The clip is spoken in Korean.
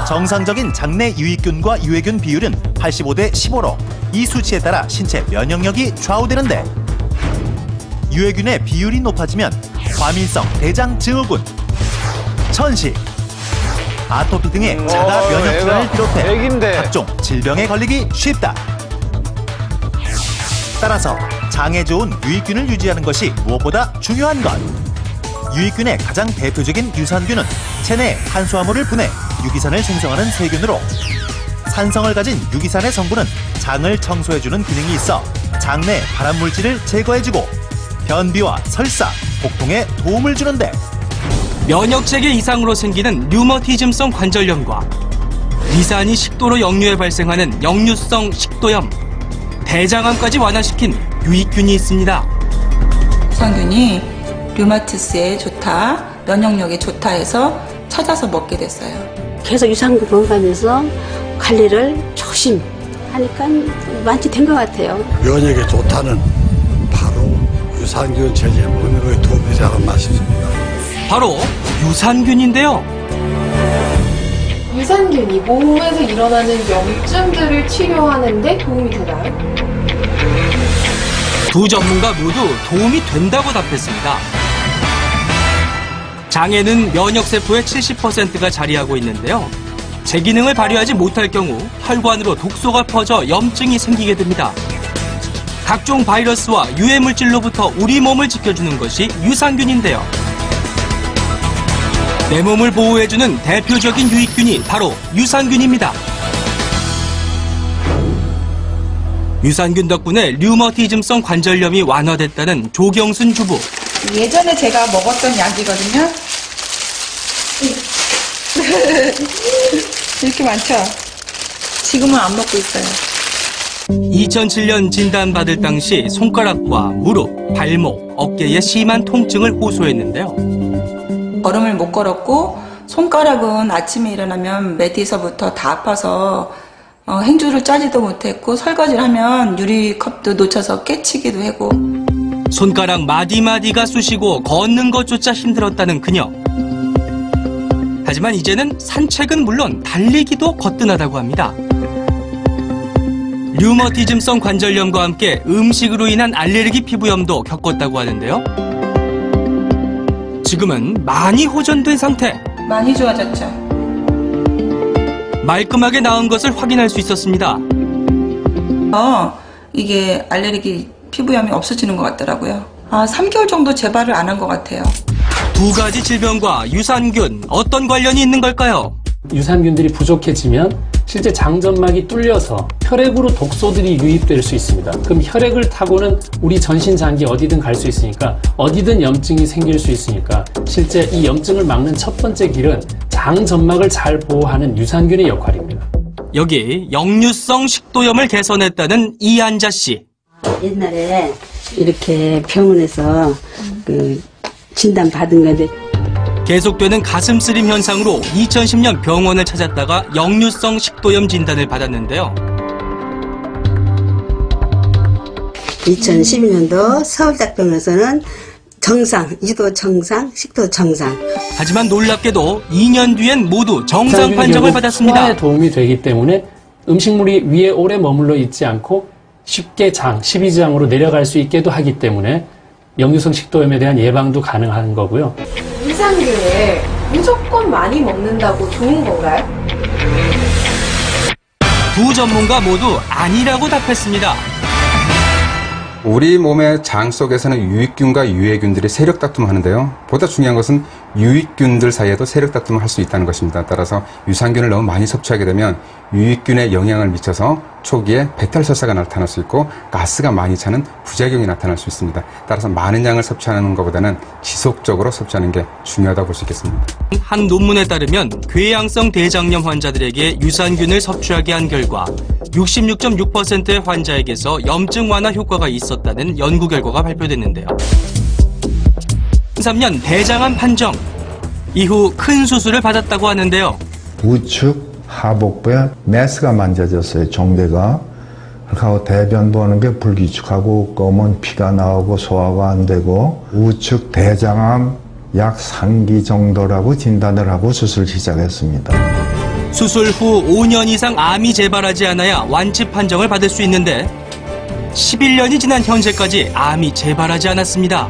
정상적인 장내 유익균과 유해균 비율은 85대 15로 이 수치에 따라 신체 면역력이 좌우되는데 유해균의 비율이 높아지면 과민성 대장 증후군, 천식, 아토피 등의 자가 면역 질환을 비롯해 각종 질병에 걸리기 쉽다. 따라서 장에 좋은 유익균을 유지하는 것이 무엇보다 중요한 것. 유익균의 가장 대표적인 유산균은 체내에 탄수화물을 분해 유기산을 생성하는 세균으로 산성을 가진 유기산의 성분은 장을 청소해주는 기능이 있어 장내 발암물질을 제거해주고 변비와 설사, 복통에 도움을 주는데 면역체계 이상으로 생기는 류머티즘성 관절염과 위산이 식도로 역류해 발생하는 역류성 식도염, 대장암까지 완화시킨 유익균이 있습니다. 유산균이 류마티스에 좋다, 면역력에 좋다 해서 찾아서 먹게 됐어요. 계속 유산균 먹으면서 관리를 조심하니까 완치된 것 같아요. 면역에 좋다는 바로 유산균 체질 먹는 거에 도움이 되는 맛입니다. 바로 유산균인데요. 유산균이 몸에서 일어나는 염증들을 치료하는 데 도움이 되나요? 두 전문가 모두 도움이 된다고 답했습니다. 장에는 면역세포의 70%가 자리하고 있는데요. 제 기능을 발휘하지 못할 경우 혈관으로 독소가 퍼져 염증이 생기게 됩니다. 각종 바이러스와 유해물질로부터 우리 몸을 지켜주는 것이 유산균인데요. 내 몸을 보호해주는 대표적인 유익균이 바로 유산균입니다. 유산균 덕분에 류머티즘성 관절염이 완화됐다는 조경순 주부. 예전에 제가 먹었던 약이거든요. 이렇게 많죠? 지금은 안 먹고 있어요. 2007년 진단받을 당시 손가락과 무릎, 발목, 어깨에 심한 통증을 호소했는데요. 걸음을 못 걸었고 손가락은 아침에 일어나면 매디서부터 다 아파서 행주를 짜지도 못했고 설거지를 하면 유리컵도 놓쳐서 깨치기도 하고 손가락 마디마디가 쑤시고 걷는 것조차 힘들었다는 그녀. 하지만 이제는 산책은 물론 달리기도 거뜬하다고 합니다. 류머티즘성 관절염과 함께 음식으로 인한 알레르기 피부염도 겪었다고 하는데요. 지금은 많이 호전된 상태. 많이 좋아졌죠. 말끔하게 나은 것을 확인할 수 있었습니다. 이게 알레르기 피부염이 없어지는 것 같더라고요. 3개월 정도 재발을 안 한 것 같아요. 두 가지 질병과 유산균, 어떤 관련이 있는 걸까요? 유산균들이 부족해지면 실제 장점막이 뚫려서 혈액으로 독소들이 유입될 수 있습니다. 그럼 혈액을 타고는 우리 전신 장기 어디든 갈 수 있으니까 어디든 염증이 생길 수 있으니까 실제 이 염증을 막는 첫 번째 길은 장점막을 잘 보호하는 유산균의 역할입니다. 여기 역류성 식도염을 개선했다는 이한자 씨. 옛날에 이렇게 병원에서 진단 받은 건데 계속되는 가슴 쓰림 현상으로 2010년 병원을 찾았다가 역류성 식도염 진단을 받았는데요. 2012년도 서울대병원에서는 정상, 유도 정상, 식도 정상. 하지만 놀랍게도 2년 뒤엔 모두 정상 판정을 받았습니다. 소화에 도움이 되기 때문에 음식물이 위에 오래 머물러 있지 않고 쉽게 장, 십이지장으로 내려갈 수 있게도 하기 때문에 역류성 식도염에 대한 예방도 가능한 거고요. 유산균을 무조건 많이 먹는다고 좋은 건가요? 두 전문가 모두 아니라고 답했습니다. 우리 몸의 장 속에서는 유익균과 유해균들이 세력 다툼하는데요. 보다 중요한 것은 유익균들 사이에도 세력 다툼을 할 수 있다는 것입니다. 따라서 유산균을 너무 많이 섭취하게 되면 유익균에 영향을 미쳐서 초기에 배탈설사가 나타날 수 있고 가스가 많이 차는 부작용이 나타날 수 있습니다. 따라서 많은 양을 섭취하는 것보다는 지속적으로 섭취하는 게 중요하다고 볼 수 있겠습니다. 한 논문에 따르면 궤양성 대장염 환자들에게 유산균을 섭취하게 한 결과 66.6%의 환자에게서 염증 완화 효과가 있었다는 연구 결과가 발표됐는데요. 2003년 대장암 판정 이후 큰 수술을 받았다고 하는데요. 우측 하복부에 메스가 만져졌어요. 종대가. 그렇게 대변 보는 게 불규칙하고 검은 피가 나오고 소화가 안 되고 우측 대장암 약 3기 정도라고 진단을 하고 수술 시작했습니다. 수술 후 5년 이상 암이 재발하지 않아야 완치 판정을 받을 수 있는데 11년이 지난 현재까지 암이 재발하지 않았습니다.